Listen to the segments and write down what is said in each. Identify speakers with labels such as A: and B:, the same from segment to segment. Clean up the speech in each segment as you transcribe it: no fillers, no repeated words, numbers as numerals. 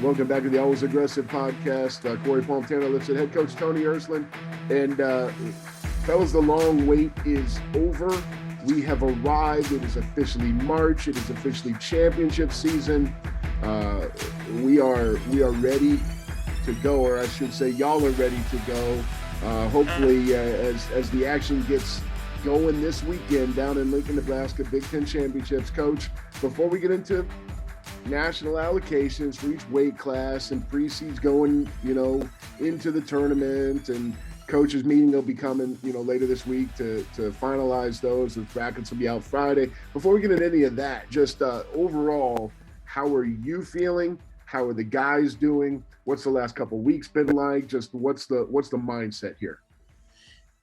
A: Welcome back to the Always Aggressive podcast. Corey Palmtano lifts it. Head coach Tony Ersland. And fellas, the long wait is over. We have arrived. It is officially March. It is officially championship season. We are ready to go, or I should say, y'all are ready to go. Hopefully, as the action gets going this weekend down in Lincoln, Nebraska, Big Ten championships. Coach, before we get into national allocations for each weight class and pre-seeds going, into the tournament, and coaches meeting will be coming, later this week to finalize those. The brackets will be out Friday. Before we get into any of that, just overall, how are you feeling? How are the guys doing? What's the last couple of weeks been like? Just what's the mindset here?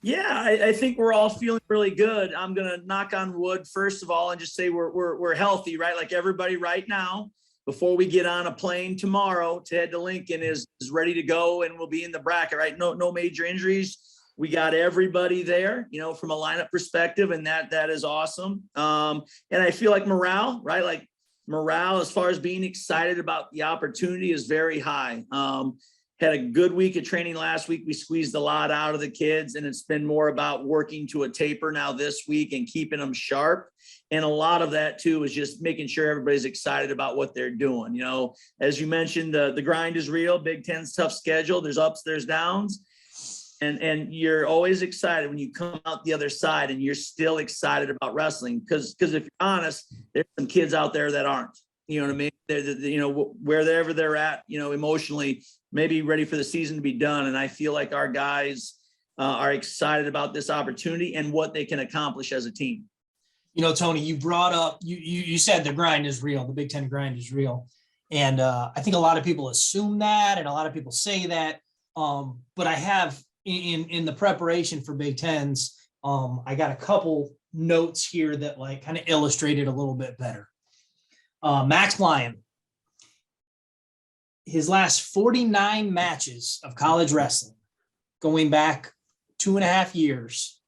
B: Yeah, I think we're all feeling really good. I'm going to knock on wood, first of all, and just say we're healthy, right? Like everybody right now, before we get on a plane tomorrow to head to Lincoln is ready to go, and we'll be in the bracket, right? No major injuries. We got everybody there, from a lineup perspective, and that is awesome. And I feel like morale, right? Like morale as far as being excited about the opportunity is very high. Had a good week of training last week. We squeezed a lot out of the kids, and it's been more about working to a taper now this week and keeping them sharp. And a lot of that too is just making sure everybody's excited about what they're doing. As you mentioned, the grind is real. Big Ten's tough schedule. There's ups, there's downs. And you're always excited when you come out the other side and you're still excited about wrestling. Because if you're honest, there's some kids out there that aren't. You know what I mean? They're wherever they're at, emotionally, maybe ready for the season to be done. And I feel like our guys are excited about this opportunity and what they can accomplish as a team.
C: Tony, you brought up, you said the grind is real. The Big Ten grind is real. And I think a lot of people assume that, and a lot of people say that. But I have in the preparation for Big Tens, I got a couple notes here that kind of illustrate it a little bit better. Max Lyon, his last 49 matches of college wrestling, going back 2.5 years,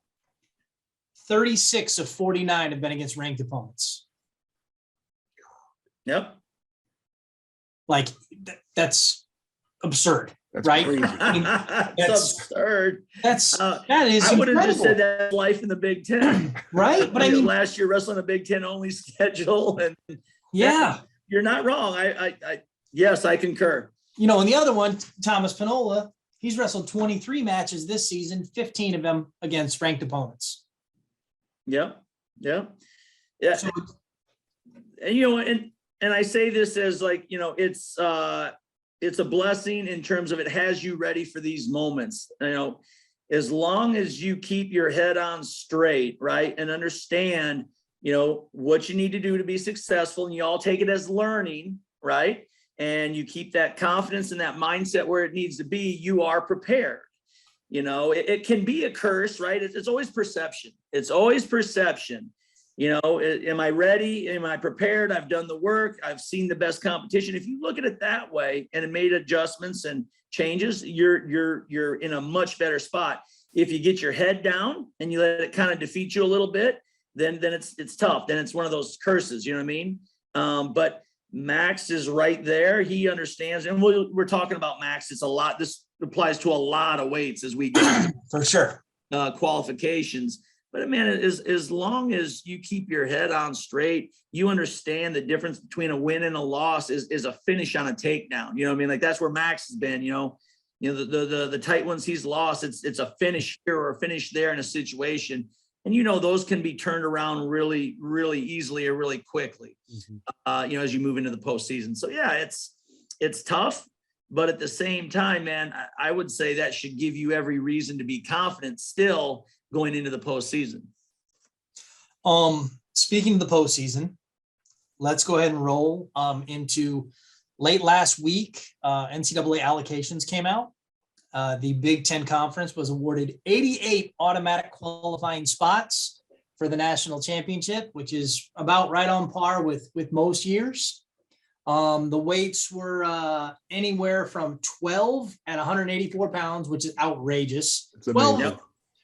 C: 36 of 49 have been against ranked opponents.
B: Yep.
C: That's absurd.
A: That's
C: right?
A: crazy.
B: That's absurd.
C: That is
B: I would have
C: incredible.
B: just said that life in the Big Ten.
C: Right? But I mean,
B: last year wrestling a Big Ten only schedule, and
C: yeah,
B: you're not wrong. Yes, I concur.
C: And the other one, Thomas Pinola, he's wrestled 23 matches this season, 15 of them against ranked opponents.
B: Yeah. So, and I say this as it's a blessing in terms of it has you ready for these moments. As long as you keep your head on straight, right, and understand, what you need to do to be successful, and you all take it as learning, right, and you keep that confidence and that mindset where it needs to be, you are prepared. It can be a curse, right? It's always perception. It's always perception. Am I ready? Am I prepared? I've done the work. I've seen the best competition. If you look at it that way and made adjustments and changes, you're in a much better spot. If you get your head down and you let it kind of defeat you a little bit, then it's tough. Then it's one of those curses. You know what I mean? But Max is right there. He understands, and we're talking about Max. It's a lot. This applies to a lot of weights as we get
C: for sure
B: qualifications. But man, as long as you keep your head on straight, you understand the difference between a win and a loss is a finish on a takedown. You know what I mean? Like that's where Max has been. The tight ones he's lost. It's a finish here or a finish there in a situation, and those can be turned around really, really easily or really quickly. Mm-hmm. As you move into the postseason. So yeah, it's tough. But at the same time, man, I would say that should give you every reason to be confident still going into the postseason.
C: Speaking of the postseason, let's go ahead and roll into late last week. NCAA allocations came out. The Big Ten Conference was awarded 88 automatic qualifying spots for the national championship, which is about right on par with most years. The weights were anywhere from 12 at 184 pounds, which is outrageous.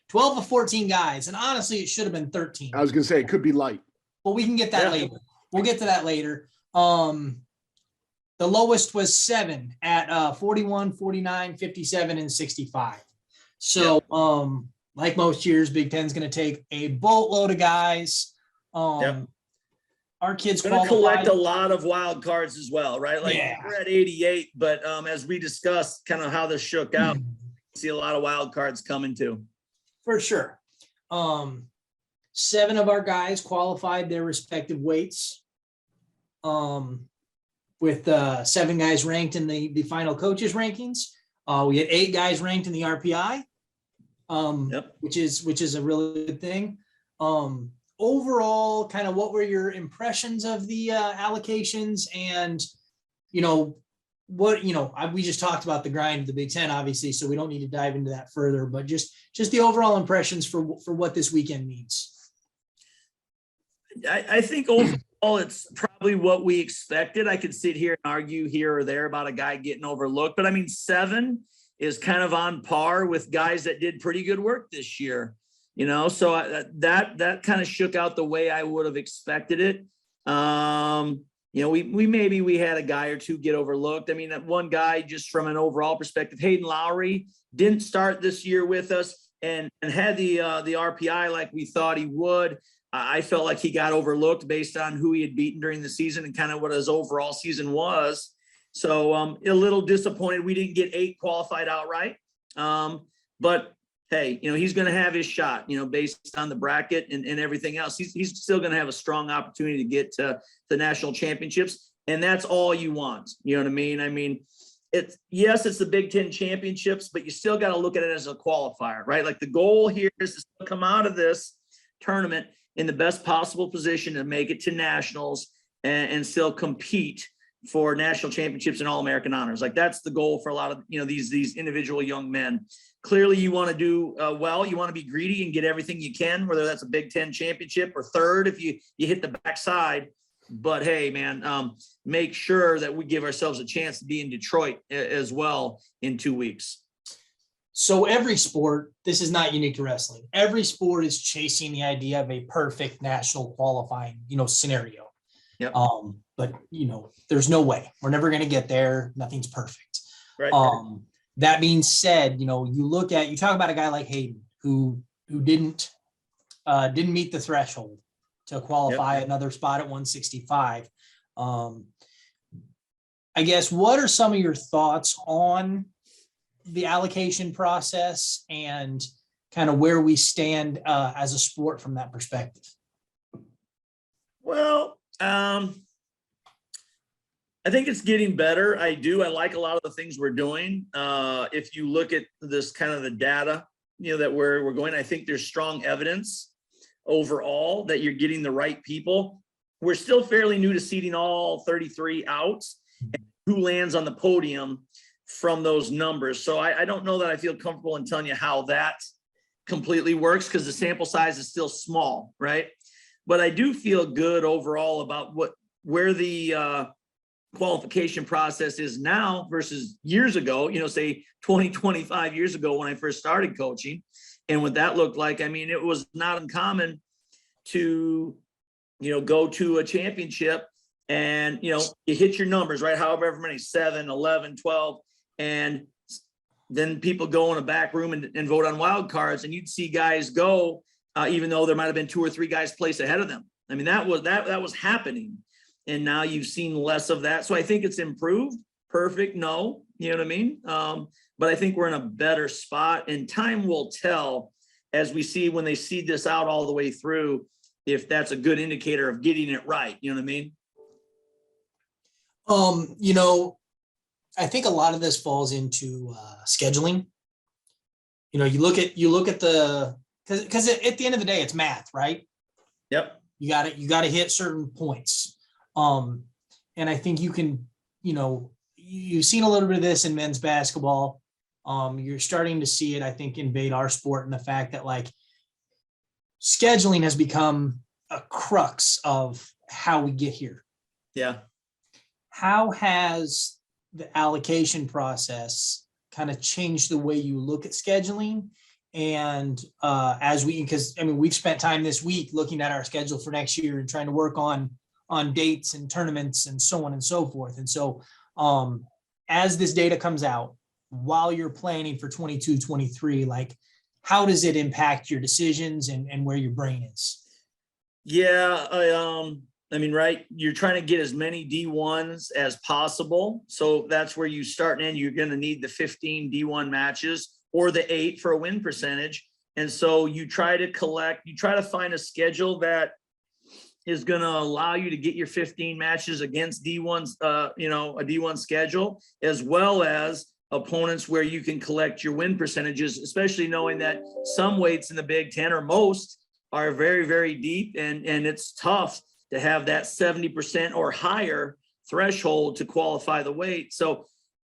C: 12 of 14 guys. And honestly, it should have been 13.
A: I was going to say, it could be light.
C: But we can get that later. We'll get to that later. The lowest was 7 at 41, 49, 57, and 65. So, like most years, Big Ten's going to take a boatload of guys. Our kids
B: Going to
C: qualified.
B: collect a lot of wild cards as well, right? Like we're at 88, but as we discussed kind of how this shook out, see a lot of wild cards coming too.
C: For sure. 7 of our guys qualified their respective weights. With 7 guys ranked in the final coaches rankings. We had 8 guys ranked in the RPI, which is a really good thing. Overall, kind of what were your impressions of the allocations, and we just talked about the grind of the Big Ten, obviously, so we don't need to dive into that further, but just the overall impressions for what this weekend means.
B: I think overall it's probably what we expected. I could sit here and argue here or there about a guy getting overlooked, but I mean, 7 is kind of on par with guys that did pretty good work this year, so that kind of shook out the way I would have expected it. We had a guy or 2 get overlooked. I mean, that one guy, just from an overall perspective, Hayden Lowry didn't start this year with us and had the RPI like we thought he would. I felt like he got overlooked based on who he had beaten during the season and kind of what his overall season was. So a little disappointed we didn't get 8 qualified outright. But hey, he's going to have his shot, based on the bracket and everything else. He's still going to have a strong opportunity to get to the national championships. And that's all you want. You know what I mean? I mean, it's the Big Ten championships, but you still got to look at it as a qualifier, right? Like the goal here is to still come out of this tournament in the best possible position to make it to nationals and still compete for national championships and All-American honors. Like that's the goal for a lot of, these individual young men. Clearly you want to do well, you want to be greedy and get everything you can, whether that's a Big Ten championship or third, if you hit the backside. But hey, man, make sure that we give ourselves a chance to be in Detroit as well in 2 weeks.
C: So every sport, this is not unique to wrestling. Every sport is chasing the idea of a perfect national qualifying, scenario.
B: Yep.
C: But there's no way. We're never going to get there. Nothing's perfect.
B: Right.
C: That being said, you talk about a guy like Hayden who didn't meet the threshold to qualify another spot at 165. I guess, what are some of your thoughts on the allocation process and kind of where we stand as a sport from that perspective?
B: Well, I think it's getting better. I like a lot of the things we're doing. If you look at this kind of the data, that we're going, I think there's strong evidence overall that you're getting the right people. We're still fairly new to seeding all 33 out and who lands on the podium from those numbers. So I don't know that I feel comfortable in telling you how that completely works because the sample size is still small, right? But I do feel good overall about where the qualification process is now versus years ago, say 20, 25 years ago when I first started coaching. And what that looked like, I mean, it was not uncommon to, go to a championship and, you hit your numbers, right? However many, 7, 11, 12. And then people go in a back room and vote on wild cards, and you'd see guys go, even though there might've been 2 or 3 guys placed ahead of them. I mean, that was happening. And now you've seen less of that. So I think it's improved. Perfect. No, you know what I mean? But I think we're in a better spot, and time will tell as we see when they seed this out all the way through, if that's a good indicator of getting it right. You know what I mean?
C: I think a lot of this falls into scheduling. You look at the, because at the end of the day, it's math, right?
B: Yep.
C: You got to hit certain points. And I think you can, you've seen a little bit of this in men's basketball. You're starting to see it, I think, invade our sport, and the fact that scheduling has become a crux of how we get here.
B: Yeah.
C: How has the allocation process kind of changed the way you look at scheduling? And because we've spent time this week looking at our schedule for next year and trying to work on dates and tournaments and so on and so forth. And so As this data comes out, while you're planning for 22, 23, like how does it impact your decisions and where your brain is?
B: Yeah, I mean, right, you're trying to get as many D1s as possible. So that's where you start and end. You're going to need the 15 D1 matches or the 8 for a win percentage. And so you try to find a schedule that is going to allow you to get your 15 matches against D1s, a D1 schedule, as well as opponents where you can collect your win percentages, especially knowing that some weights in the Big Ten, or most, are very, very deep, and it's tough to have that 70% or higher threshold to qualify the weight. So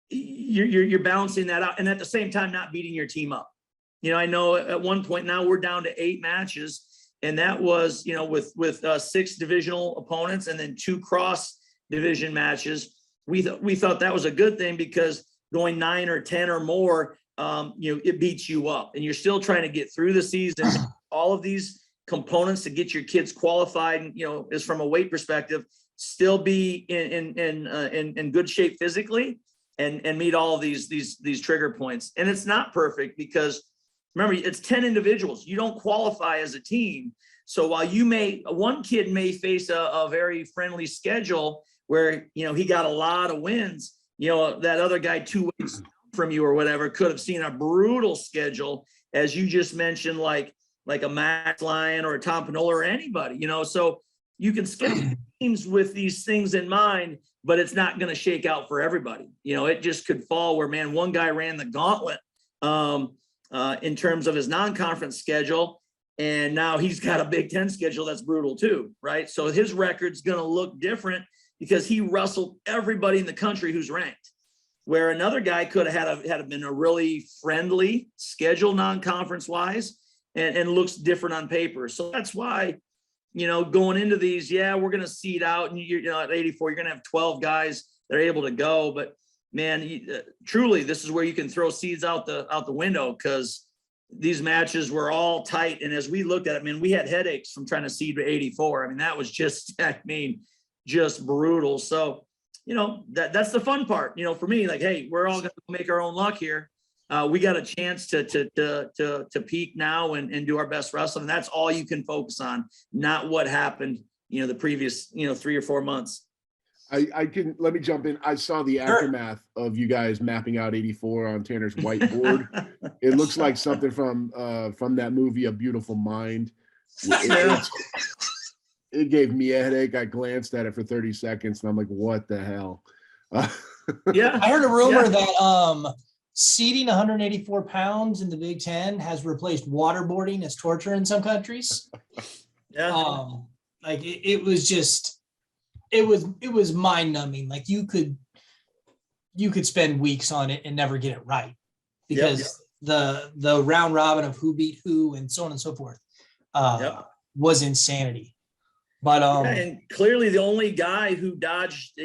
B: you're balancing that out, and at the same time not beating your team up. I know at one point now we're down to 8 matches, and that was with 6 divisional opponents and then 2 cross division matches. We thought that was a good thing, because going 9 or 10 or more, it beats you up, and you're still trying to get through the season. All of these components to get your kids qualified, is from a weight perspective, still be in good shape physically, and meet all of these trigger points. And it's not perfect, because remember, it's 10 individuals. You don't qualify as a team. So while one kid may face a very friendly schedule where, he got a lot of wins, that other guy 2 weeks from you or whatever could have seen a brutal schedule, as you just mentioned, like a Max Lyon or a Tom Panola or anybody, so you can schedule teams with these things in mind, but it's not going to shake out for everybody. It just could fall where, man, one guy ran the gauntlet in terms of his non-conference schedule, and now he's got a Big Ten schedule that's brutal too, right? So his record's going to look different because he wrestled everybody in the country who's ranked, where another guy could have had been a really friendly schedule non-conference wise, and looks different on paper. So that's why, going into these, we're going to seed out, and at 84, you're going to have 12 guys that are able to go. But man, truly, this is where you can throw seeds out the window, because these matches were all tight. And as we looked at it, man, we had headaches from trying to seed to 84. I mean, that was just brutal. So, that's the fun part, for me, like, hey, we're all going to make our own luck here. We got a chance to peak now and do our best wrestling. And that's all you can focus on, not what happened, the previous, 3 or 4 months.
A: Let me jump in. I saw the aftermath of you guys mapping out 84 on Tanner's whiteboard. It looks like something from that movie, A Beautiful Mind. It gave me a headache. I glanced at it for 30 seconds and I'm like, what the hell?
C: Yeah. I heard a rumor that seating 184 pounds in the Big Ten has replaced waterboarding as torture in some countries.
B: Yeah.
C: It was mind numbing. Like you could spend weeks on it and never get it right, because the round robin of who beat who and so on and so forth was insanity. But
B: and clearly the only guy who dodged,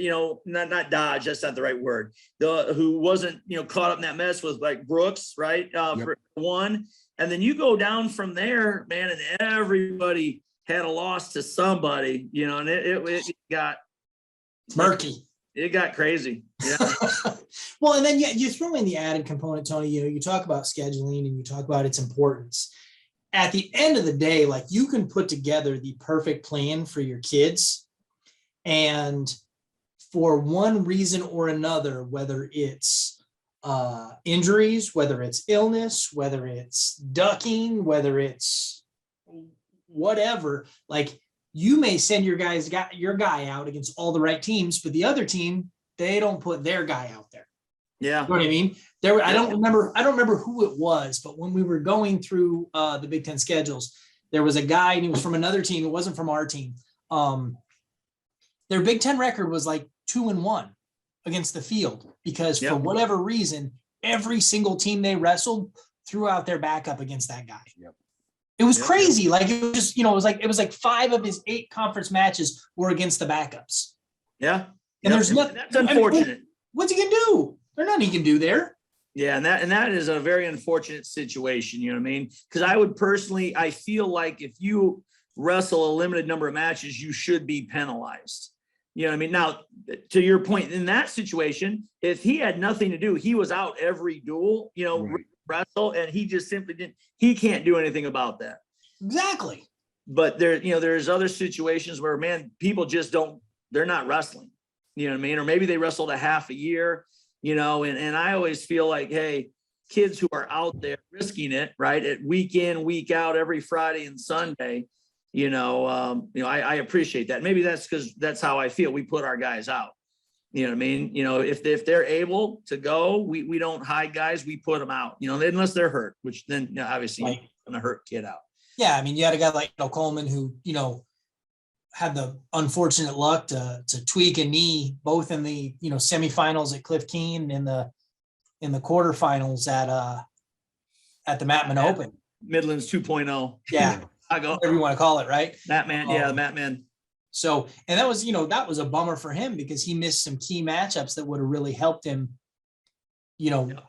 B: not dodge, that's not the right word, who wasn't, caught up in that mess was like Brooks, right? For one. And then you go down from there, man, and everybody had a loss to somebody, and it got
C: murky.
B: It got crazy. Yeah.
C: Well, and then you throw in the added component, Tony. You talk about scheduling and you talk about its importance. At the end of the day, like, you can put together the perfect plan for your kids, and for one reason or another, whether it's injuries, whether it's illness, whether it's ducking, whether it's whatever, like, you may send your guy out against all the right teams, but the other team, they don't put their guy out there.
B: Yeah.
C: You know what I mean? I don't remember who it was, but when we were going through the Big Ten schedules, there was a guy, and he was from another team. It wasn't from our team. Their Big Ten record was like 2-1 against the field, because for whatever reason, every single team they wrestled threw out their backup against that guy. Yep. It was crazy. Like, it was just, it was like 5 of his 8 conference matches were against the backups.
B: Yeah.
C: And there's nothing.
B: That's unfortunate.
C: What's he gonna do? There's nothing he can do there.
B: Yeah, and that is a very unfortunate situation. You know what I mean? Because I feel like if you wrestle a limited number of matches, you should be penalized. You know what I mean? Now, to your point, in that situation, if he had nothing to do, he was out every duel,
A: Right.
B: wrestle, and he just simply didn't, he can't do anything about that.
C: Exactly.
B: But there's other situations where, man, people just they're not wrestling, you know what I mean? Or maybe they wrestled a half a year, and I always feel like, hey, kids who are out there risking it, right, at week in, week out, every Friday and Sunday, I appreciate that. Maybe that's because that's how I feel. We put our guys out. You know what I mean? If they're able to go, we don't hide guys, we put them out, unless they're hurt, which then obviously
C: Right.
B: you're gonna hurt kid out.
C: Yeah, I mean, you had a guy like Coleman who, had the unfortunate luck to tweak a knee, both in the, semifinals at Cliff Keen and in the quarterfinals at the Mattman Open.
B: Midlands 2.0.
C: Yeah. Whatever you want to call it, right?
B: Mattman, the Mattman.
C: So, and that was a bummer for him because he missed some key matchups that would have really helped him,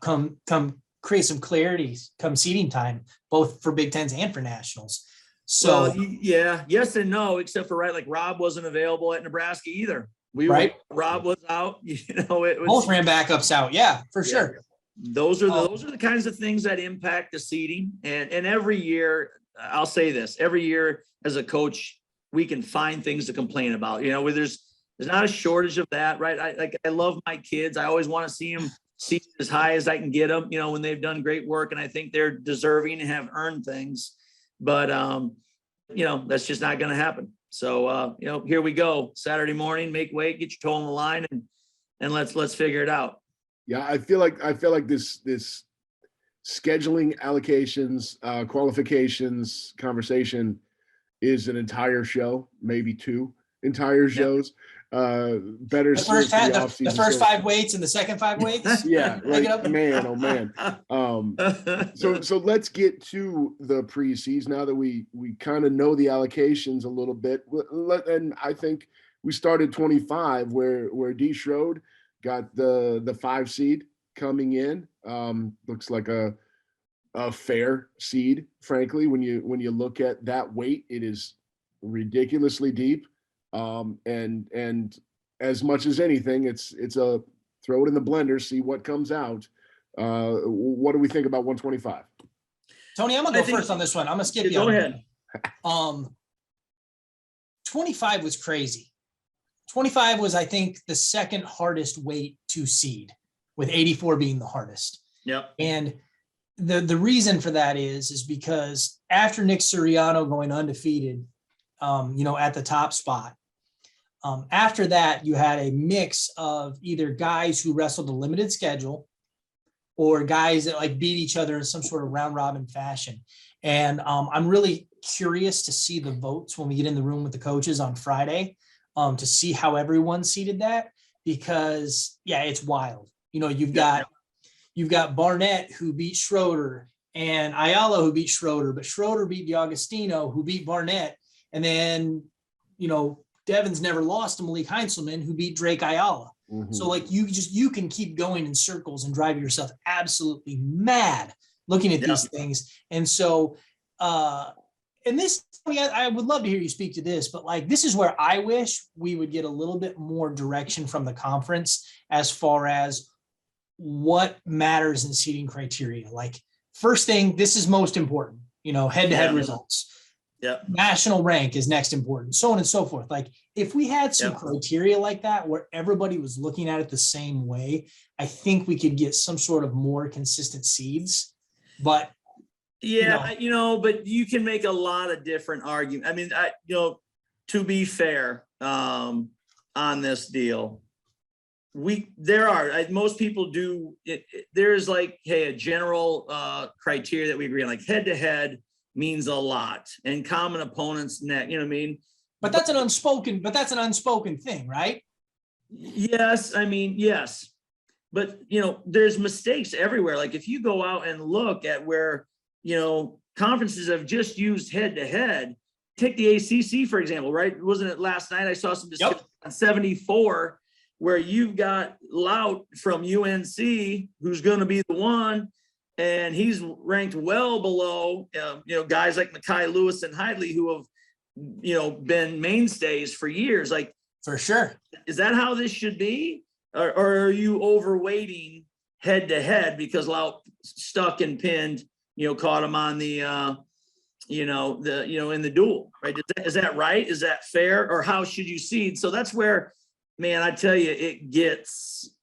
C: come create some clarity come seeding time, both for Big Tens and for nationals. So
B: yes and no, except for like Rob wasn't available at Nebraska either. Rob was out. It was,
C: both ran backups out. Yeah, for sure.
B: Those are the kinds of things that impact the seeding. And every year, I'll say this: every year as a coach, we can find things to complain about. Where there's not a shortage of that, right? I love my kids. I always want to see them as high as I can get them. When they've done great work, and I think they're deserving and have earned things. But that's just not going to happen. So here we go. Saturday morning, make weight, get your toe on the line, and let's figure it out.
A: Yeah, I feel like this scheduling, allocations, qualifications conversation is an entire show, maybe 2 entire shows. Better
C: the first 5 weights and the second 5 weights.
A: Yeah, like, man, oh man. So let's get to the pre-seeds now that we kind of know the allocations a little bit. And I think we started 25 where D Schroed got the 5 seed coming in. Looks like a fair seed, frankly. When you look at that weight, it is ridiculously deep. And as much as anything, it's a throw it in the blender, see what comes out. What do we think about 125?
C: Tony, I'm gonna go first on this one. I'm gonna skip you.
B: Go ahead.
C: 25 was crazy. 25 was, I think, the second hardest weight to seed, with 84 being the hardest.
B: Yep.
C: And the reason for that is because after Nick Suriano going undefeated, at the top spot, after that, you had a mix of either guys who wrestled a limited schedule or guys that beat each other in some sort of round robin fashion. And I'm really curious to see the votes when we get in the room with the coaches on Friday, to see how everyone seeded that, because it's wild. You've got Barnett who beat Schroeder and Ayala who beat Schroeder, but Schroeder beat DiAgostino who beat Barnett. And then, Devon's never lost to Malik Heinzelman who beat Drake Ayala. Mm-hmm. So you can keep going in circles and drive yourself absolutely mad looking at these things. And so, and this, I would love to hear you speak to this, but this is where I wish we would get a little bit more direction from the conference as far as what matters in seeding criteria. First thing, this is most important, head-to-head results.
B: Yeah.
C: National rank is next important, so on and so forth. If we had some criteria like that where everybody was looking at it the same way, I think we could get some sort of more consistent seeds. But
B: but you can make a lot of different arguments. I mean, to be fair, on this deal, most people do it. There's a general criteria that we agree on, head to head means a lot, and common opponents net, you know what I mean?
C: But that's an unspoken thing, right?
B: Yes. I mean, yes. But, there's mistakes everywhere. If you go out and look at where, conferences have just used head to head, take the ACC, for example, right? Wasn't it last night? I saw some discussion on 74 where you've got Lout from UNC, who's going to be the one, and he's ranked well below, guys like Makai Lewis and Hidley, who have, been mainstays for years.
C: For sure.
B: Is that how this should be? Or are you overweighting head to head because Lout stuck and pinned, caught him on the, in the duel, right? Is that right? Is that fair? Or how should you seed? So that's where, man, I tell you, it gets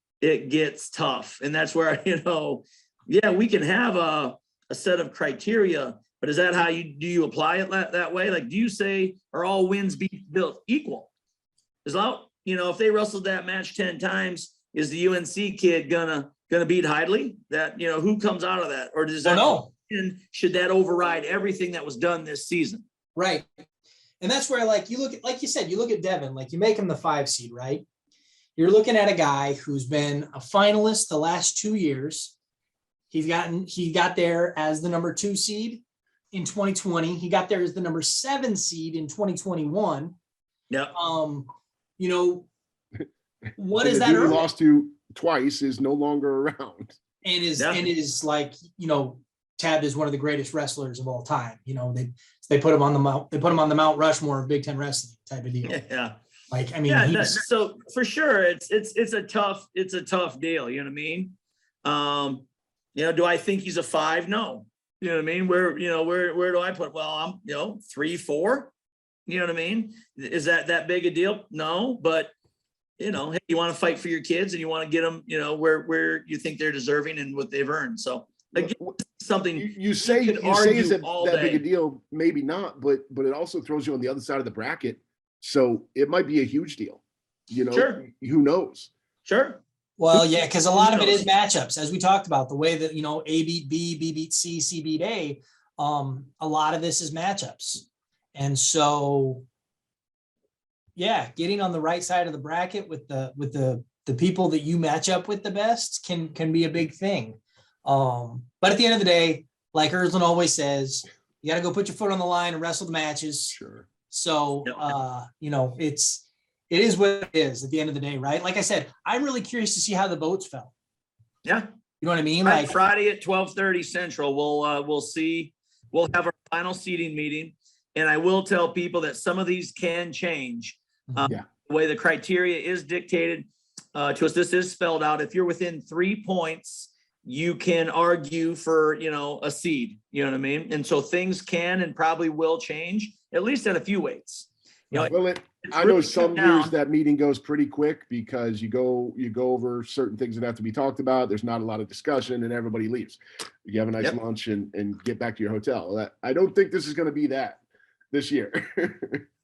B: tough. And that's where, we can have a set of criteria, but is that how do you apply it that way? Like, do you say, are all wins built equal? Is Lout, if they wrestled that match 10 times, is the UNC kid gonna beat Hidley? That, who comes out of that? Or does that, should that override everything that was done this season?
C: Right. And that's where, like, you look at Devin, like, you make him the 5 seed, right? You're looking at a guy who's been a finalist the last 2 years. He got there as the number 2 seed in 2020. He got there as the number 7 seed in 2021.
B: Yeah.
C: What is that?
A: He lost to twice is no longer around.
C: And is like, tabbed as one of the greatest wrestlers of all time. They put him on the Mount Rushmore of Big Ten wrestling type of deal.
B: Yeah.
C: Like, I mean,
B: so for sure it's a tough deal. You know what I mean? Do I think he's a 5? No. You know what I mean? Where do I put? Well, I'm, 3, 4. You know what I mean? Is that big a deal? No, but hey, you want to fight for your kids and you want to get them, where you think they're deserving and what they've earned. So again, something
A: you say is that big a deal? Maybe not, but it also throws you on the other side of the bracket. So it might be a huge deal.
B: Sure.
A: Who knows?
B: Sure.
C: Well, yeah, because a lot of it is matchups, as we talked about, the way that, A beat B, B beat C, C beat A. A lot of this is matchups. And so, yeah, getting on the right side of the bracket with the people that you match up with the best can be a big thing. But at the end of the day, like Ersland always says, you got to go put your foot on the line and wrestle the matches.
A: Sure.
C: So, it is what it is at the end of the day, right? Like I said, I'm really curious to see how the votes fell.
B: Yeah.
C: You know what I mean?
B: Right,
C: Like
B: Friday at 12:30 Central, we'll see. We'll have our final seating meeting. And I will tell people that some of these can change. The way the criteria is dictated to us, this is spelled out. If you're within 3 points, you can argue for, a seed, you know what I mean? And so things can and probably will change, at least at a few weights.
A: I know some years that meeting goes pretty quick because you go over certain things that have to be talked about. There's not a lot of discussion and everybody leaves. You have a nice lunch and get back to your hotel. I don't think this is going to be that this year.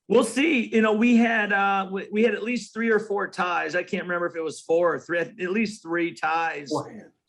B: We'll see. We had at least 3 or 4 ties. I can't remember if it was 4 or 3, at least 3 ties.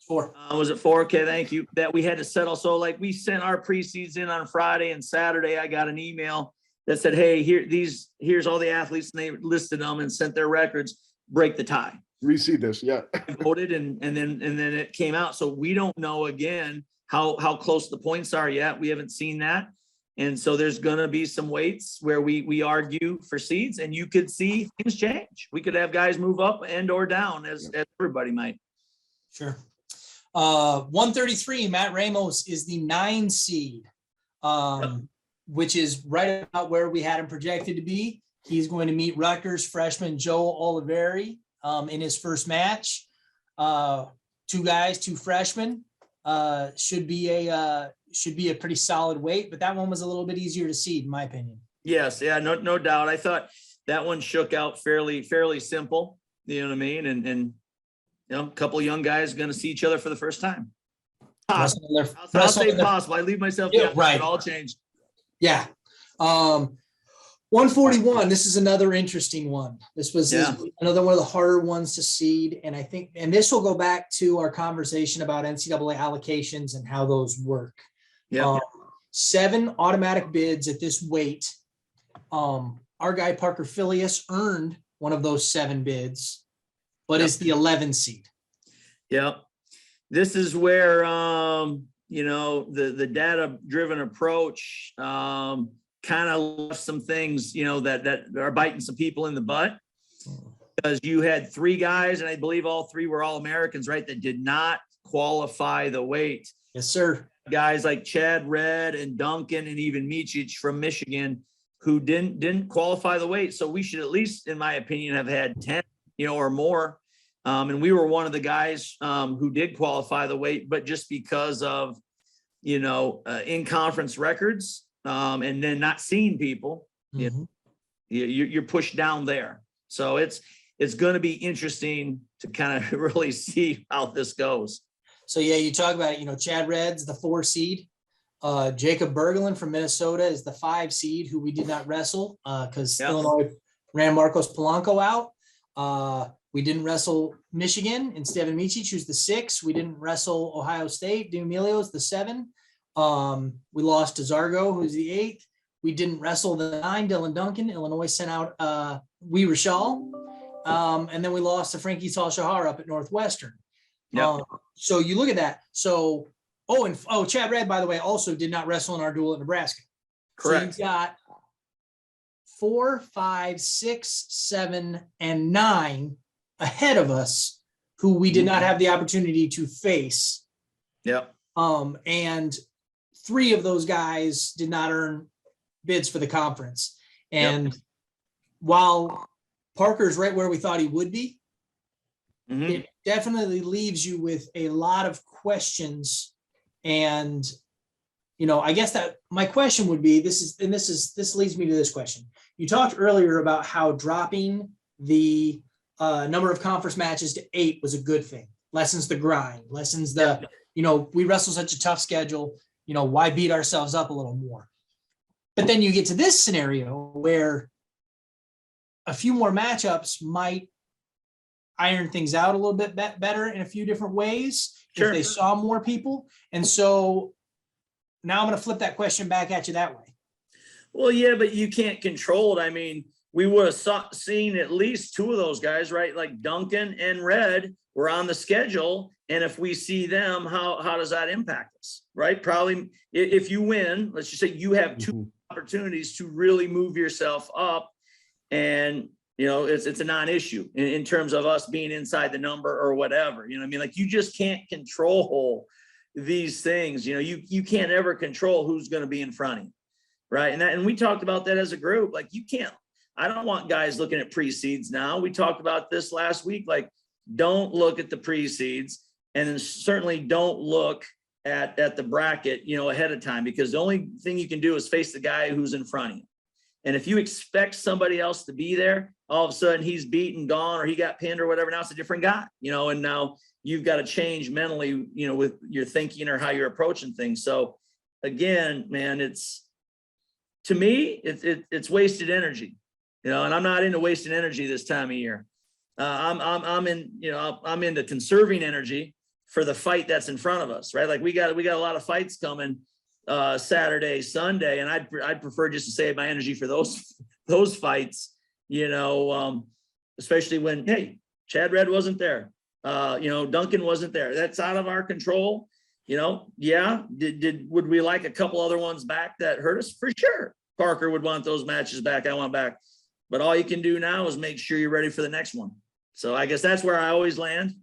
C: 4.
B: Was it 4? Okay, thank you. That we had to settle. So like we sent our pre-seeds in on Friday, and Saturday I got an email that said, hey, here's all the athletes, and they listed them and sent their records. Break the tie.
A: Reseed this, yeah.
B: I voted and then it came out. So we don't know again how close the points are yet. We haven't seen that. And so there's going to be some weights where we argue for seeds, and you could see things change. We could have guys move up and or down as everybody might.
C: Sure. 133, Matt Ramos is the 9 seed, which is right about where we had him projected to be. He's going to meet Rutgers freshman Joe Oliveri in his first match. 2 guys, 2 freshmen. Should be a pretty solid weight, but that one was a little bit easier to seed, in my opinion.
B: Yes, yeah, no doubt. I thought that one shook out fairly simple. You know what I mean? And a couple of young guys going to see each other for the first time. I'll say possible. I leave myself right. It all changed.
C: Yeah. 141. This is another interesting one. This was another one of the harder ones to seed. And I think, and this will go back to our conversation about NCAA allocations and how those work.
B: Yeah.
C: 7 automatic bids at this weight. Our guy, Parker Filius, earned one of those 7 bids, but is the 11 seed.
B: Yeah. This is where, the data-driven approach kind of left some things, that are biting some people in the butt, because you had 3 guys, and I believe all 3 were All-Americans, right, that did not qualify the weight.
C: Yes, sir.
B: Guys like Chad Redd and Duncan and even Michich from Michigan, who didn't qualify the weight. So we should at least, in my opinion, have had 10, or more. And we were one of the guys who did qualify the weight, but just because of, in conference records and then not seeing people, you're pushed down there. So it's going to be interesting to kind of really see how this goes.
C: So yeah, you talk about it, Chad Redd's the 4 seed. Jacob Berglund from Minnesota is the 5 seed, who we did not wrestle because Illinois ran Marcos Polanco out. We didn't wrestle Michigan and Stevan Micic, who's the 6. We didn't wrestle Ohio State. D'Amelio's the 7. We lost to Zargo, who's the 8. We didn't wrestle the 9, Dylan Duncan. Illinois sent out Rashal. And then we lost to Frankie Salshahar up at Northwestern. So you look at that. So, Chad Redd, by the way, also did not wrestle in our duel at Nebraska.
B: Correct.
C: So you got 4, 5, 6, 7, and 9 ahead of us who we did not have the opportunity to face.
B: Yep.
C: And 3 of those guys did not earn bids for the conference. And while Parker's right where we thought he would be, it definitely leaves you with a lot of questions. And, I guess that my question would be, this leads me to this question. You talked earlier about how dropping the number of conference matches to 8 was a good thing. Lessens the grind, lessens the, we wrestle such a tough schedule, why beat ourselves up a little more? But then you get to this scenario where a few more matchups might iron things out a little bit better in a few different ways if they saw more people. And so now I'm going to flip that question back at you that way.
B: Well, yeah, but you can't control it. I mean, we would have seen at least 2 of those guys, right? Like Duncan and Red were on the schedule. And if we see them, how does that impact us, right? Probably if you win, let's just say you have 2 opportunities to really move yourself up. And, it's a non-issue in terms of us being inside the number or whatever, like you just can't control these things. You can't ever control who's going to be in front of you. Right. And we talked about that as a group. Like I don't want guys looking at pre-seeds now. We talked about this last week. Like, don't look at the pre-seeds, and then certainly don't look at the bracket, ahead of time, because the only thing you can do is face the guy who's in front of you. And if you expect somebody else to be there, all of a sudden he's beaten, gone, or he got pinned or whatever. Now it's a different guy, and now you've got to change mentally, with your thinking or how you're approaching things. So again, man, to me, it's wasted energy, and I'm not into wasting energy this time of year. I'm into conserving energy for the fight that's in front of us, right? Like we got a lot of fights coming Saturday, Sunday, and I'd prefer just to save my energy for those fights, especially when, hey, Chad Redd wasn't there, Duncan wasn't there. That's out of our control. Would we like a couple other ones back that hurt us? For sure. Parker would want those matches back. I want back. But all you can do now is make sure you're ready for the next one. So I guess that's where I always land,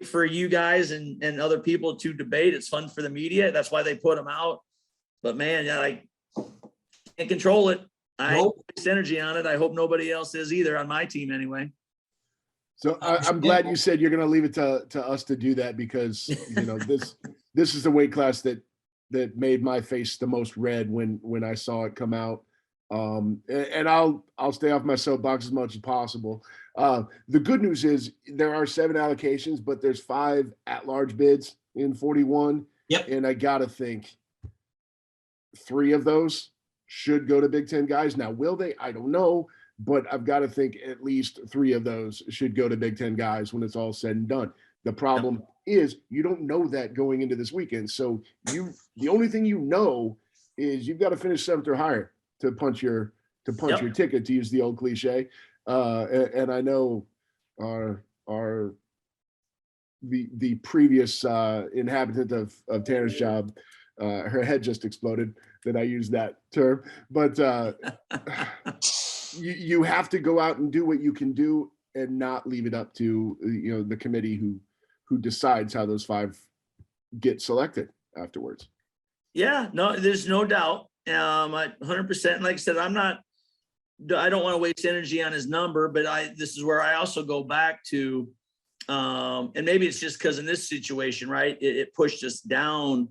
B: for you guys and other people to debate. It's fun for the media. That's why they put them out. But man, I can't control it. I waste energy on it. I hope nobody else is either, on my team anyway.
A: So I'm glad you said you're going to leave it to us to do that, because this is the weight class that made my face the most red when I saw it come out. And I'll stay off my soapbox as much as possible. The good news is there are 7 allocations, but there's 5 at-large bids in 41.
C: Yep.
A: And I got to think 3 of those should go to Big Ten guys. Now, will they? I don't know. But I've got to think at least 3 of those should go to Big Ten guys when it's all said and done. The problem is you don't know that going into this weekend. So the only thing is you've got to finish 7th or higher to punch your ticket, to use the old cliche. And I know the previous inhabitant of Tanner's job, her head just exploded that I used that term. But you have to go out and do what you can do and not leave it up to the committee who decides how those 5 get selected afterwards.
B: Yeah, no, there's no doubt. I 100%. Like I said, I don't want to waste energy on his number, but this is where I also go back to, and maybe it's just because in this situation, right, it pushed us down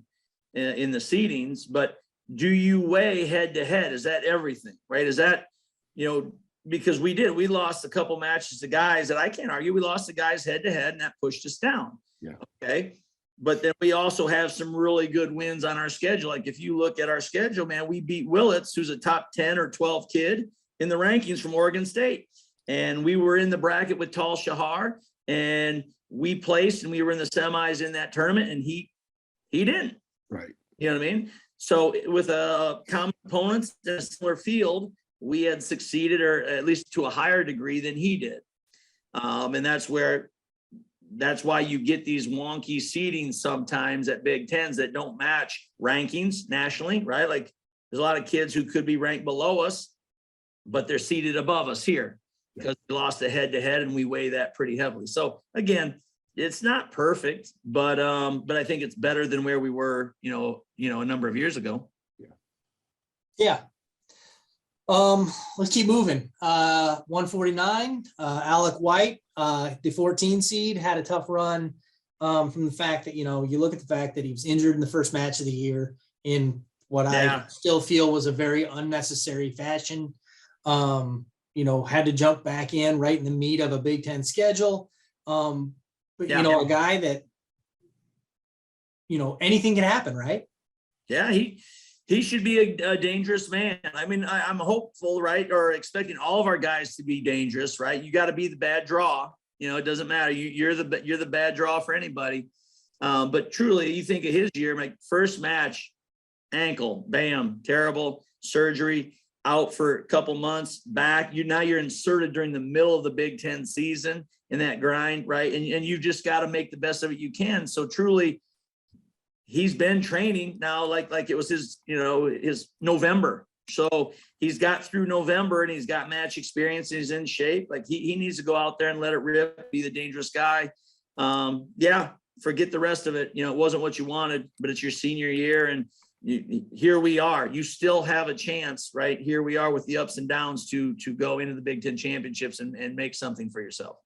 B: in the seedings, but do you weigh head to head? Is that everything, right? Is that, because we lost a couple matches to guys that I can't argue. We lost the guys head to head and that pushed us down.
A: Yeah.
B: Okay. But then we also have some really good wins on our schedule. Like if you look at our schedule, man, we beat Willits, who's a top 10 or 12 kid in the rankings from Oregon State. And we were in the bracket with Tal Shahar, and we placed and we were in the semis in that tournament, and he didn't.
A: Right.
B: You know what I mean? So with common opponents in a similar field, we had succeeded, or at least to a higher degree than he did. And that's why you get these wonky seedings sometimes at Big Tens that don't match rankings nationally, right? Like there's a lot of kids who could be ranked below us, but they're seated above us here because we lost the head to head, and we weigh that pretty heavily. So again, it's not perfect, but I think it's better than where we were, a number of years ago.
C: Yeah. Let's keep moving. 149, Alec White, the 14 seed, had a tough run from the fact that, you look at the fact that he was injured in the first match of the year in what I still feel was a very unnecessary fashion. Had to jump back in right in the meat of a Big Ten schedule. But a guy that, anything can happen, right? Yeah,
B: he should be a dangerous man. I mean, I'm hopeful, right? Or expecting all of our guys to be dangerous, right? You got to be the bad draw. It doesn't matter. You're the bad draw for anybody. But truly, you think of his year, like first match, ankle, bam, terrible, surgery, out for a couple months, back. You're inserted during the middle of the Big Ten season in that grind, right? And you just got to make the best of it you can. So truly, he's been training now like it was his November. So he's got through November and he's got match experience and he's in shape. Like he needs to go out there and let it rip, be the dangerous guy. Forget the rest of it. It wasn't what you wanted, but it's your senior year and here we are. You still have a chance, right? Here we are with the ups and downs to go into the Big Ten championships and make something for yourself.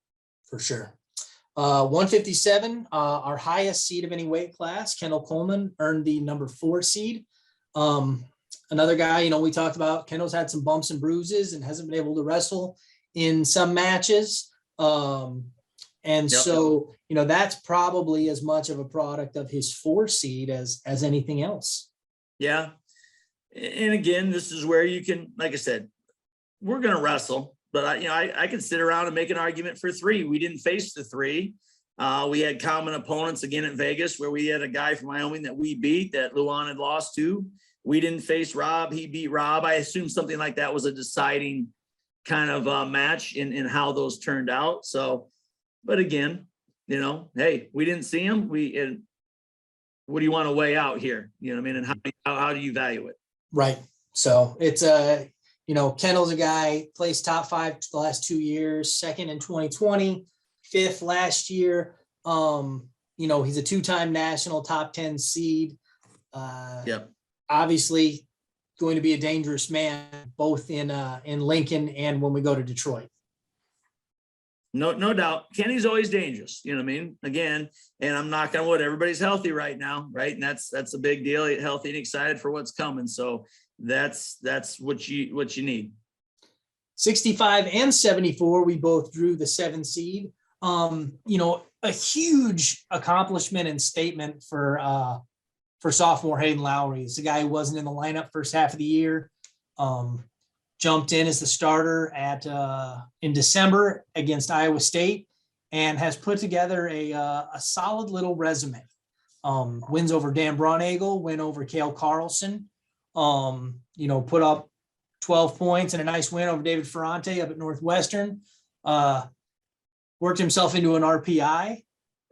C: For sure. 157, our highest seed of any weight class, Kendall Coleman, earned the number 4 seed. Another guy, we talked about, Kendall's had some bumps and bruises and hasn't been able to wrestle in some matches. So, that's probably as much of a product of his 4 seed as anything else. Yeah.
B: And again, this is where you can, like I said, we're going to wrestle. But I can sit around and make an argument for 3. We didn't face the 3. We had common opponents again at Vegas, where we had a guy from Wyoming that we beat that Luan had lost to. We didn't face Rob. He beat Rob. I assume something like that was a deciding kind of match in how those turned out. So, but again, hey, we didn't see him. What do you want to weigh out here? You know what I mean? And how do you value it?
C: Right. So it's Kendall's a guy, placed top 5 the last 2 years, second in 2020, 5th last year. He's a 2-time national top 10 seed. Obviously going to be a dangerous man, both in Lincoln and when we go to Detroit.
B: No doubt. Kenny's always dangerous. You know what I mean? Again, and I'm knocking on wood, everybody's healthy right now, right? And that's a big deal. Healthy and excited for what's coming. So that's what you need.
C: 65 and 74, we both drew the 7 seed. A huge accomplishment and statement for sophomore Hayden Lowry. It's a guy who wasn't in the lineup first half of the year. Jumped in as the starter in December against Iowa State and has put together a solid little resume. Wins over Dan Braunagel, win over Cale Carlson, put up 12 points and a nice win over David Ferrante up at Northwestern. Worked himself into an RPI.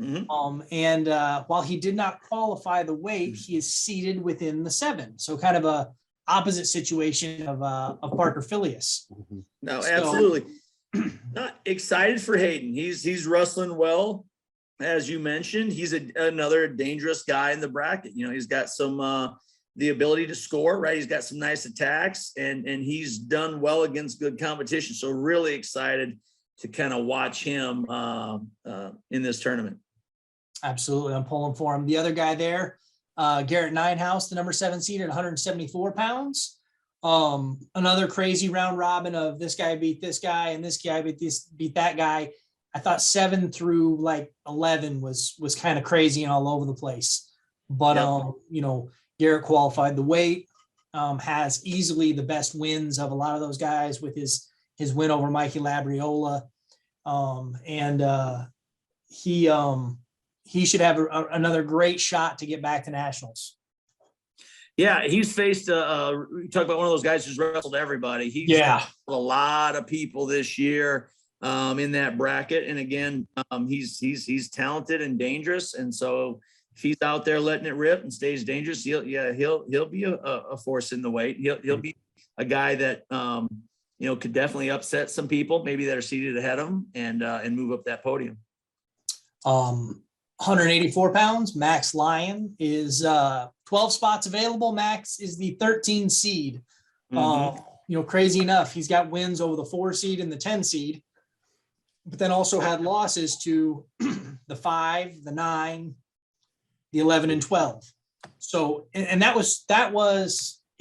C: Mm-hmm. While he did not qualify the weight, he is seated within the 7. So kind of a opposite situation of Parker Filius.
B: No, absolutely. Not excited for Hayden. He's wrestling well, as you mentioned. He's another dangerous guy in the bracket. He's got some the ability to score, right? He's got some nice attacks, and he's done well against good competition. So really excited to kind of watch him in this tournament.
C: Absolutely. I'm pulling for him. The other guy there, Garrett Ninehouse, the number 7 seed at 174 pounds. Another crazy round robin of this guy beat this guy and this guy beat that guy. I thought 7 through like 11 was kind of crazy and all over the place. But, Garrett qualified the weight, has easily the best wins of a lot of those guys with his win over Mikey Labriola. He should have another great shot to get back to nationals.
B: Yeah, he's faced you talk about one of those guys who's wrestled everybody. He's a lot of people this year in that bracket. And again, he's talented and dangerous. And so if he's out there letting it rip and stays dangerous, he'll be a force in the weight. He'll be a guy that could definitely upset some people maybe that are seated ahead of him and move up that podium.
C: 184 pounds. Max Lyon is 12 spots available. Max is the 13 seed. Crazy enough, he's got wins over the 4 seed and the 10 seed, but then also had losses to the 5, the 9, the 11 and 12. So, and that was,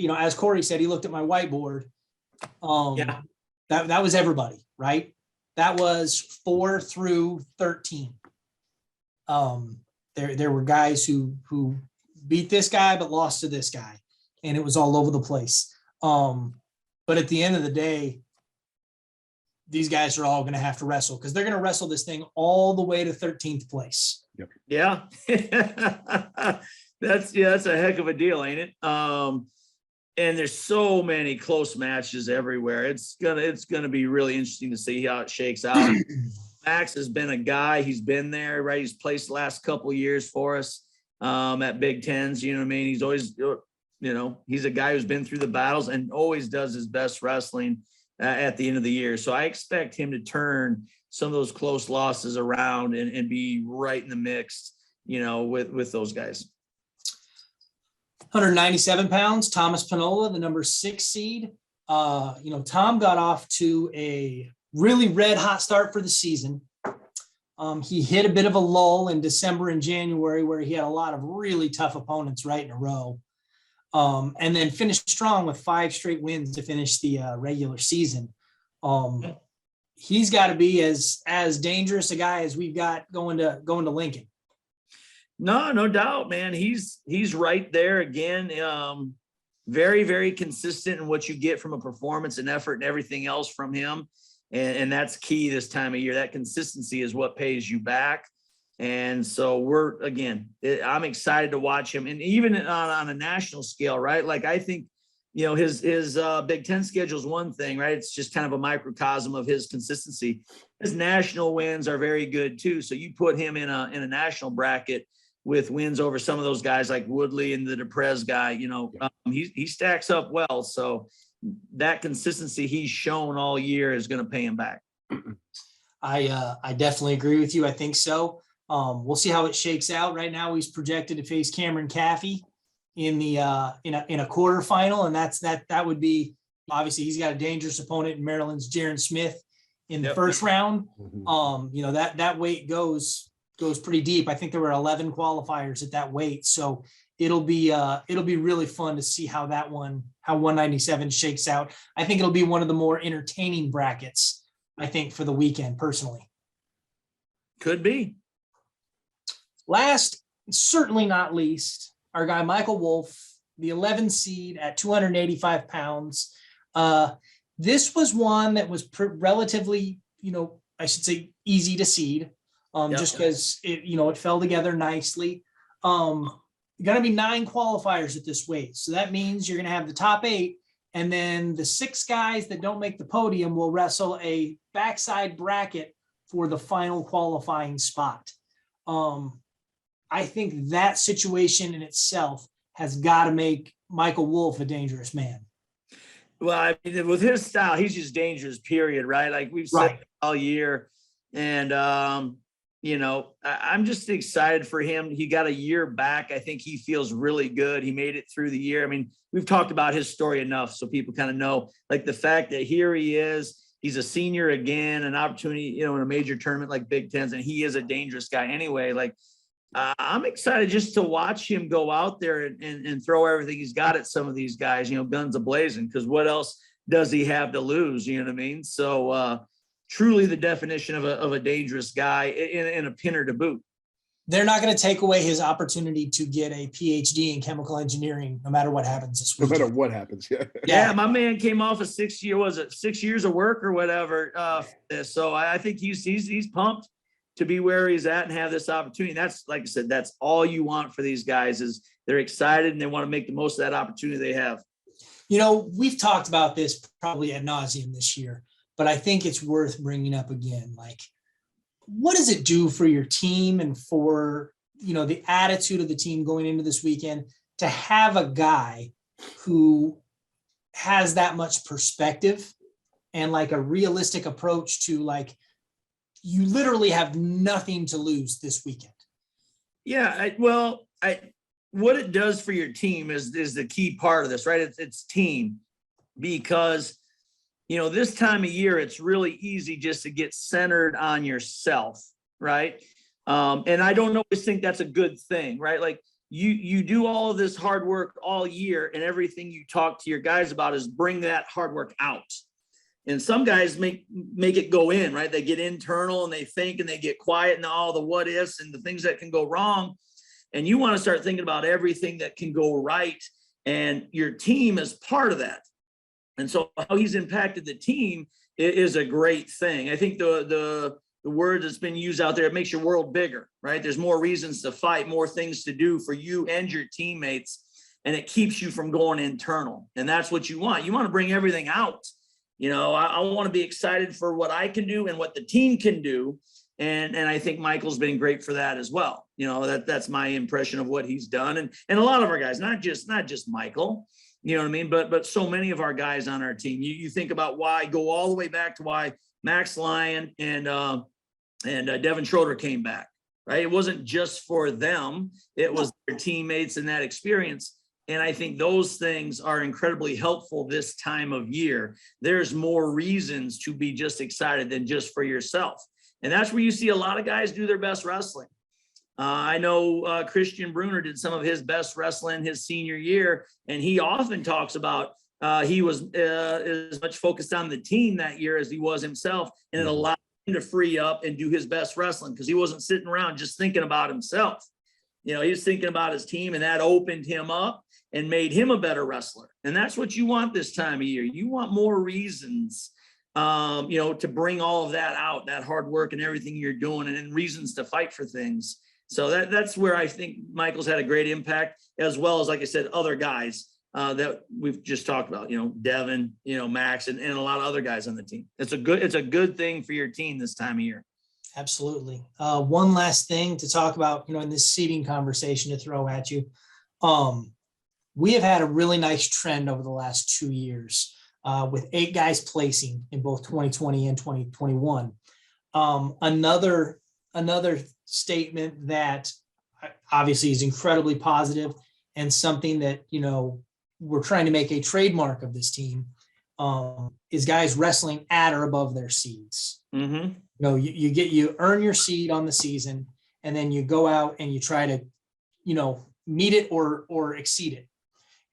C: as Corey said, he looked at my whiteboard. That was everybody, right? That was 4 through 13. There were guys who beat this guy, but lost to this guy, and it was all over the place. But at the end of the day, these guys are all going to have to wrestle because they're going to wrestle this thing all the way to 13th place.
A: Yep.
B: Yeah. That's a heck of a deal, ain't it? And there's so many close matches everywhere. It's gonna be really interesting to see how it shakes out. Max has been a guy, he's been there, right? He's placed the last couple of years for us at Big Tens, you know what I mean? He's always, he's a guy who's been through the battles and always does his best wrestling at the end of the year. So I expect him to turn some of those close losses around and be right in the mix, with those guys.
C: 197 pounds, Thomas Panola, the number 6 seed. Tom got off to a really red hot start for the season. He hit a bit of a lull in December and January where he had a lot of really tough opponents right in a row. And then finished strong with 5 straight wins to finish the regular season. He's got to be as dangerous a guy as we've got going to Lincoln.
B: No doubt, man. He's right there again. Very, very consistent in what you get from a performance and effort and everything else from him. And that's key this time of year. That consistency is what pays you back. And so I'm excited to watch him. And even on a national scale, right? Like I think, his Big Ten schedule is one thing, right? It's just kind of a microcosm of his consistency. His national wins are very good too. So you put him in a national bracket with wins over some of those guys like Woodley and the Deprez guy, he stacks up well. So that consistency he's shown all year is going to pay him back.
C: I definitely agree with you. I think so. We'll see how it shakes out. Right now, he's projected to face Cameron Caffey in the in a quarterfinal, and that would be obviously he's got a dangerous opponent in Maryland's Jaron Smith in the first round. That weight goes pretty deep. I think there were 11 qualifiers at that weight, so it'll be really fun to see how 197 shakes out. I think it'll be one of the more entertaining brackets, I think, for the weekend personally.
B: Could be.
C: Last, certainly not least, our guy Michael Wolf, the 11 seed at 285 pounds. This was one that was relatively, I should say, easy to seed, just because it fell together nicely. Going to be 9 qualifiers at this weight, so that means you're going to have the top 8, and then the 6 guys that don't make the podium will wrestle a backside bracket for the final qualifying spot. I think that situation in itself has got to make Michael Wolf a dangerous man.
B: Well, I mean, with his style, he's just dangerous, period, right? Like we've said all year. And I'm just excited for him. He got a year back. I think he feels really good. He made it through the year. I mean, we've talked about his story enough so people kind of know, like, the fact that here he is, he's a senior again, an opportunity, in a major tournament like Big Tens, and he is a dangerous guy anyway. Like, I'm excited just to watch him go out there and throw everything he's got at some of these guys, guns a-blazing, because what else does he have to lose? You know what I mean? So, truly the definition of a dangerous guy in a pinner to boot.
C: They're not going to take away his opportunity to get a PhD in chemical engineering, no matter what happens this week.
A: No matter what happens.
B: Yeah. My man came off a 6 years of work or whatever. So I think he's pumped to be where he's at and have this opportunity. And that's, like I said, that's all you want for these guys, is they're excited and they want to make the most of that opportunity they have.
C: We've talked about this probably ad nauseum this year, but I think it's worth bringing up again. Like, what does it do for your team and for, the attitude of the team going into this weekend to have a guy who has that much perspective and like a realistic approach to, like, you literally have nothing to lose this weekend?
B: Yeah. What it does for your team is the key part of this, right? It's team, because this time of year, it's really easy just to get centered on yourself, right? And I don't always think that's a good thing, right? Like, you do all of this hard work all year, and everything you talk to your guys about is bring that hard work out. And some guys make it go in, right? They get internal and they think and they get quiet and all the what ifs and the things that can go wrong. And you want to start thinking about everything that can go right. And your team is part of that. And so how he's impacted the team is a great thing. I think the word that's been used out there, it makes your world bigger, right? There's more reasons to fight, more things to do for you and your teammates, and it keeps you from going internal. And that's what you want. You want to bring everything out. I want to be excited for what I can do and what the team can do. And I think Michael's been great for that as well. That's my impression of what he's done. And a lot of our guys, not just Michael, you know what I mean? But so many of our guys on our team, you think about why, go all the way back to why Max Lyon and Devin Schroeder came back, right? It wasn't just for them. It was their teammates and that experience. And I think those things are incredibly helpful this time of year. There's more reasons to be just excited than just for yourself. And that's where you see a lot of guys do their best wrestling. I know Christian Bruner did some of his best wrestling his senior year, and he often talks about he was as much focused on the team that year as he was himself, and it allowed him to free up and do his best wrestling because he wasn't sitting around just thinking about himself. He was thinking about his team, and that opened him up and made him a better wrestler. And that's what you want this time of year. You want more reasons, to bring all of that out, that hard work and everything you're doing, and then reasons to fight for things. So that's where I think Michael's had a great impact, as well as, like I said, other guys that we've just talked about, Devin, Max, and a lot of other guys on the team. It's a good thing for your team this time of year.
C: Absolutely. One last thing to talk about, in this seeding conversation to throw at you. We have had a really nice trend over the last 2 years with 8 guys placing in both 2020 and 2021. Another statement that obviously is incredibly positive and something that, we're trying to make a trademark of this team is guys wrestling at or above their seeds.
B: Mm-hmm.
C: You earn your seed on the season, and then you go out and you try to, meet it or exceed it.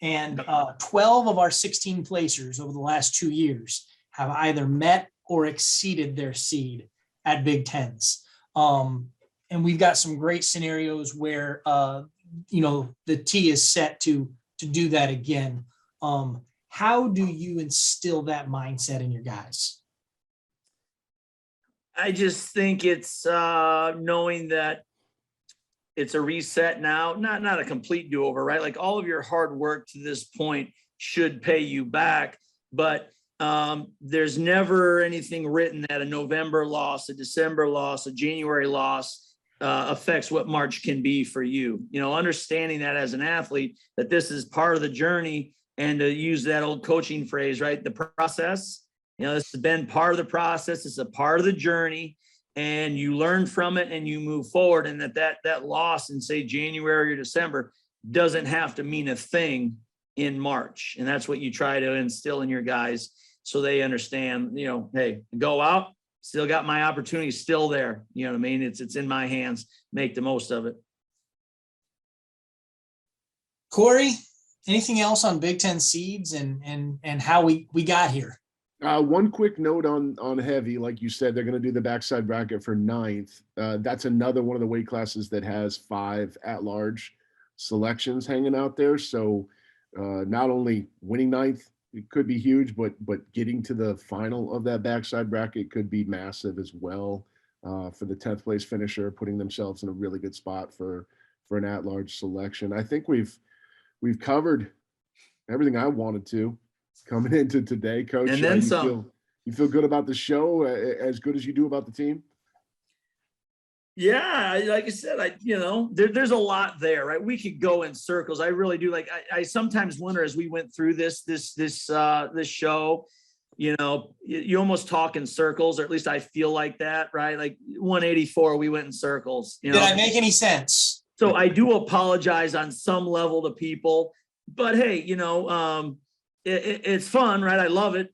C: And 12 of our 16 placers over the last 2 years have either met or exceeded their seed at Big Tens. And we've got some great scenarios where, the tee is set to do that again. How do you instill that mindset in your guys?
B: I just think it's knowing that it's a reset now, not a complete do-over, right? Like, all of your hard work to this point should pay you back, but there's never anything written that a November loss, a December loss, a January loss affects what March can be for you. Understanding that as an athlete, that this is part of the journey, and to use that old coaching phrase, right? The process, this has been part of the process. It's a part of the journey. and you learn from it and you move forward, and that loss in, say, January or December doesn't have to mean a thing in March. And that's what you try to instill in your guys so they understand, hey, go out, still got my opportunity still there. You know what I mean? It's in my hands, make the most of it.
C: Corey, anything else on Big Ten seeds and how we got here?
A: One quick note on heavy, like you said, they're going to do the backside bracket for 9th. That's another one of the weight classes that has 5 at-large selections hanging out there. So not only winning 9th, it could be huge, but getting to the final of that backside bracket could be massive as well for the 10th place finisher, putting themselves in a really good spot for an at-large selection. I think we've covered everything I wanted to coming into today, Coach.
B: And then some.
A: You feel good about the show, as good as you do about the team?
B: Yeah, like I said, there's a lot there, right? We could go in circles. I really do. Like I sometimes wonder as we went through this show, you almost talk in circles, or at least I feel like that, right? Like 184, we went in circles.
C: Did I make any sense?
B: So I do apologize on some level to people, but hey, it's fun, right? I love it,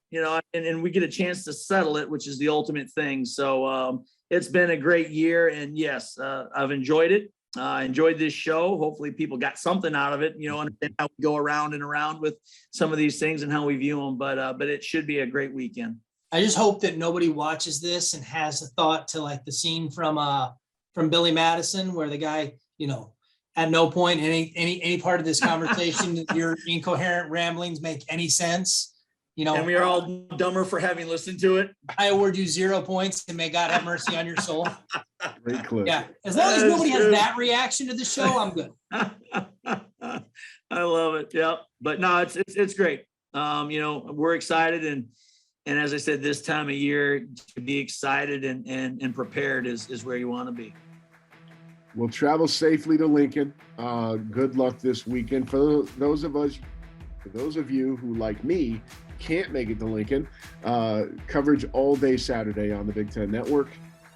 B: and we get a chance to settle it, which is the ultimate thing. So it's been a great year, and yes, I've enjoyed it. Enjoyed this show. Hopefully people got something out of it, understand how we go around and around with some of these things and how we view them, but it should be a great weekend.
C: I just hope that nobody watches this and has a thought to like the scene from Billy Madison, where the guy, at no point in any part of this conversation, your incoherent ramblings make any sense.
B: And we are all dumber for having listened to it.
C: I award you 0 points, and may God have mercy on your soul.
A: Great clip.
C: Yeah. As long as nobody has that reaction to the show, I'm good.
B: I love it. Yeah. But no, it's great. We're excited. And as I said, this time of year, to be excited and prepared is where you want to be.
A: We'll travel safely to Lincoln. Good luck this weekend. For those of you who, like me, can't make it to Lincoln, coverage all day Saturday on the Big Ten Network.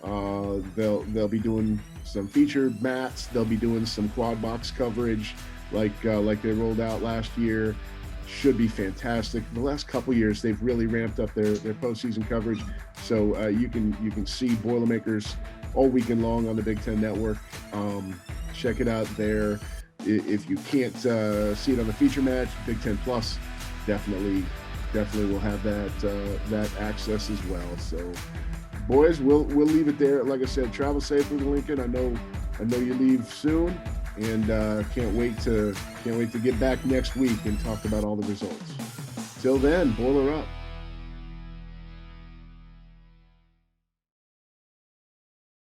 A: They'll be doing some featured mats. They'll be doing some quad box coverage like they rolled out last year. Should be fantastic. The last couple years, they've really ramped up their postseason coverage. So you can see Boilermakers all weekend long on the Big Ten Network. Check it out there. If you can't see it on the feature match, Big Ten Plus definitely will have that access as well. So, boys, we'll leave it there. Like I said, travel safely to Lincoln. I know you leave soon, and can't wait to get back next week and talk about all the results. Till then, boiler up.